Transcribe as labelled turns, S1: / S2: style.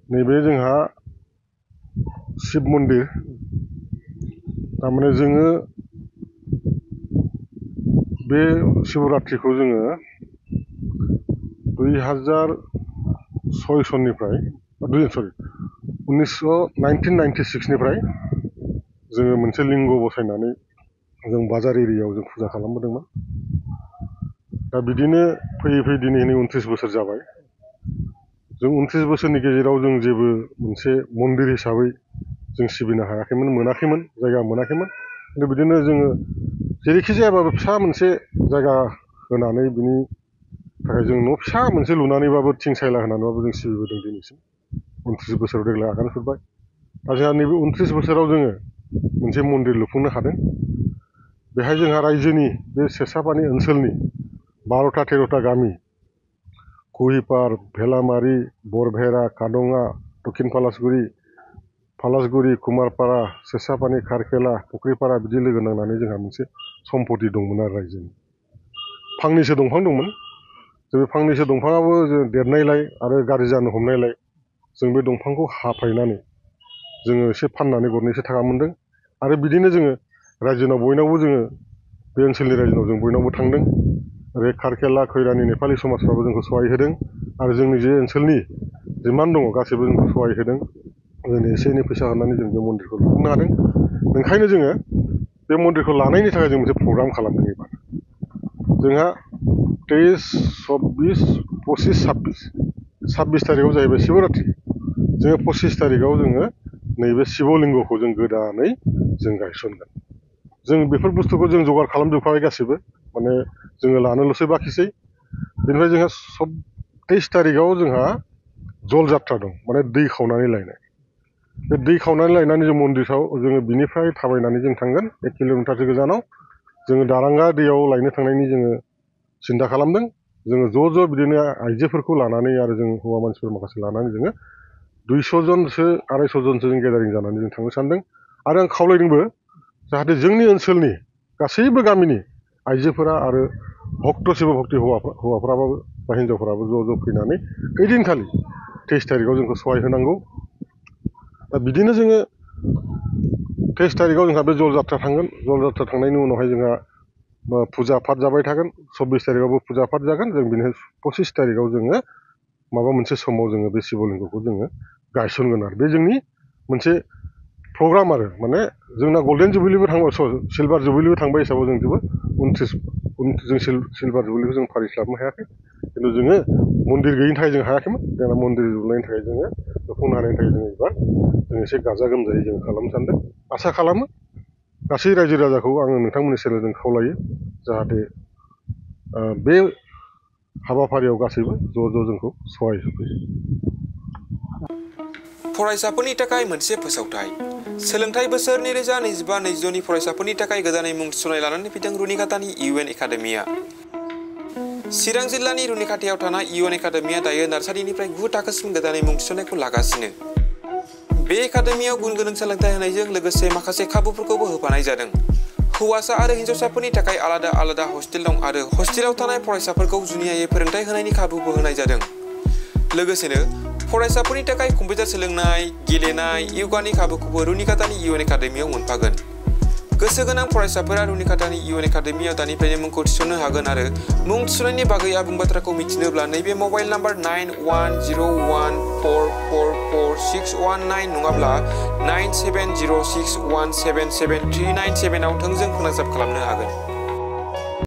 S1: नैबे जोंहा शिव मन्दिर तारमाने जोङो बे शिवरात्रिखौ जोङो 2006 सननिफ्राय 1996 निफ्राय जोङो मोनसे लिंग बसायनानै जों बाजार एरियायाव जों फुजा खालामबोदोंमोन। दा बिदिनो फैयै फैयै दिनै 29 बोसोर जाबाय। जों 29 बोसोरनि गेजेराव जों जेबो मोनसे मन्दिर हिसाबै जों सिबिनो हायाखैमोन, मोनाखैमोन, जायगा मोनाखैमोन। खिन्थु बिदिनो जोङो जेरैखि जायाबाबो फिसा मोनसे जायगा होनानै बिनि थाखाय जों न' फिसा मोनसे लुनानैबाबो थिं सायला होनानैबाबो जों सिबिबोदों दिनैसिम। 29 बोसोराव देग्लाय आगान सुरबाय। दा जोंहा नैबे 29 बोसोराव जोङो मोनसे मन्दिर लुफुंनो हादों। बेहाय जोंहा रायजोनि बे सेसापानि ओनसोलनि 12टा 13टा गामि कुहिपार, भेलामारि, बरभेरा, कादङा, दक्षिण फालासगुरि, कुमारपारा, सेसापानि, खारखेला, फुख्रिपारा बिदि लोगो नांनानै जोंहा मोनसे सम्पति दंमोन आरो रायजोनि। फांनैसो दंफां दंमोन। जों बे फांनैसो दंफाङाबो जों देरनायलाय आरो गाज्रि जानो हमनायलाय जों बे दंफांखौ हाफायनानै जोङो एसे फाननानै गरनैसो थाखा मोन्दों। आरो बिदिनो जोङो रायजोनाव बयनावबो जोङो बे ओनसोलनि रायजोनाव जों बयनावबो थांदों। ओरै खारखेला, खैरानि नेपालि समाजफ्राबो जोंखौ सहाय होदों आरो जोंनि जे ओनसोलनि जिमान दङ गासैबो जोंखौ सहाय होदों। जोंनो एसे एनै फैसा होनानै जों बे मन्दिरखौ लुफुंनो हादों। ओंखायनो जोङो बे मन्दिरखौ लानायनि थाखाय जों मोनसे प्रग्राम खालामदों एबार। जोंहा 23, 24, 25, 26 तारिखआव जाहैबाय शिवरात्रि। जोङो 25 तारिखआव जोङो नैबे शिवलिंगखौ जों गोदानै जों गायसनगोन। जों बेफोर बुस्थुखौ जों जगार खालामजोबखाबाय गासैबो, माने जोङो लानोल'सो बाखिसै। बेनिफ्राय जोंहा 23 तारिखआव जोंहा जल जात्रा दं, माने दै खावनानै लायनाय। बे दै खावनानै लायनानै जों मन्दिराव जोङो बिनिफ्राय थाबायनानै जों थांगोन 1 किल'मिटारसो गोजानाव। जोङो दारांगा दैयाव लायनो थांनायनि जोङो सिन्था खालामदों। जोङो ज' बिदिनो आइजोफोरखौ लानानै आरो जों हौवा मानसिफोर माखासे लानानै जोङो 200 जनसो 250 जनसो जों गेदारिं जानानै जों थांनो सानदों। आरो आं खावलायदोंबो जाहाथे जोंनि ओनसोलनि गासैबो गामिनि आइजोफोरा आरो भक्त शिब भक्ति हौवाफ्राबो बा हिन्जावफोराबो ज' फैनानै ओइदिनखालि 23 तारिखआव जोंखौ सहाय होनांगौ। दा बिदिनो जोङो 23 तारिखआव जोंहा बे जल जात्रा थांगोन। जल जात्रा थांनायनि उनावहाय जोंहा फुजा पाठ जाबाय थागोन। 24 तारिखआवबो फुजा पाठ जागोन। जों बिनिफ्राय 25 तारिखआव जोङो माबा मोनसे समाव जोङो बे शिवलिंगखौ जोङो गायसनगोन आरो बे जोंनि मोनसे प्रग्राम आरो माने जोंना गल्डेन जुबिलिबो थांबाय, सिलभार जुबिलिबो थांबाय हिसाबाव जों जोबोद 29 जों सिलभार जुबिलिखौ जों फालिस्लाबनो हायाखै। खिन्थु जोङो मन्दिर गैयिनि थाखाय जों हायाखैमोन। जोंना मन्दिर लुनायनि थाखाय जोङो लुफुंनो हानायनि थाखाय जों एबार जों एसे गाजा गोमजायै जों खालामनो सानदों। आसा खालामो गासै रायजो राजाखौ आङो नोंथांमोननि सेराव खावलायो जाहाथे बे हाबाफारियाव गासैबो ज' जोंखौ सहाय होफैयो।
S2: फरायसाफोरनि थाखाय मोनसे फोसावथाय। सोलोंथाइ बोसोर 2025-2026 फरायसाफोरनि थाखाय गोदानै मुं थिसननाय लानानै फैदों रुनिकाटानि इउएन एकाडेमिया। चिरां जिल्लानि रुनिकाटायाव थानाय इउएन एकाडेमिया दायो नार्सारिनिफ्राय 9 थाखोसिम गोदानै मुं थिसननायखौ लागासिनो। बे एकाडेमियाव गुन गोनां सोलोंथाइ होनायजों लोगोसे माखासे खाबुफोरखौबो होफानाय जादों। हौवासा आरो हिन्जावसाफोरनि थाखाय आलादा आलादा हस्टेल दं आरो हस्टेलाव थानाय फरायसाफोरखौ जुनियायै फोरोंथाइ होनायनि खाबुबो होनाय जादों। लोगोसेनो फरायसाफोरनि थाखाय कम्पिउटार सोलोंनाय, गेलेनाय, योगानि खाबुखौबो रुनिकाटानि इउएन एकाडेमियाव मोनफागोन। गोसो गोनां फरायसाफोरा रुनिकाटानि इउएन एकाडेमियाव दानिफ्रायनो मुंखौ थिसननो हागोन आरो मुं थिसननायनि बागै आबुं बाथ्राखौ मिथिनोब्ला नैबे मबाइल नाम्बार 9101444619 नङाब्ला 9706177397 आव थोंजों फोनांजाब खालामनो हागोन।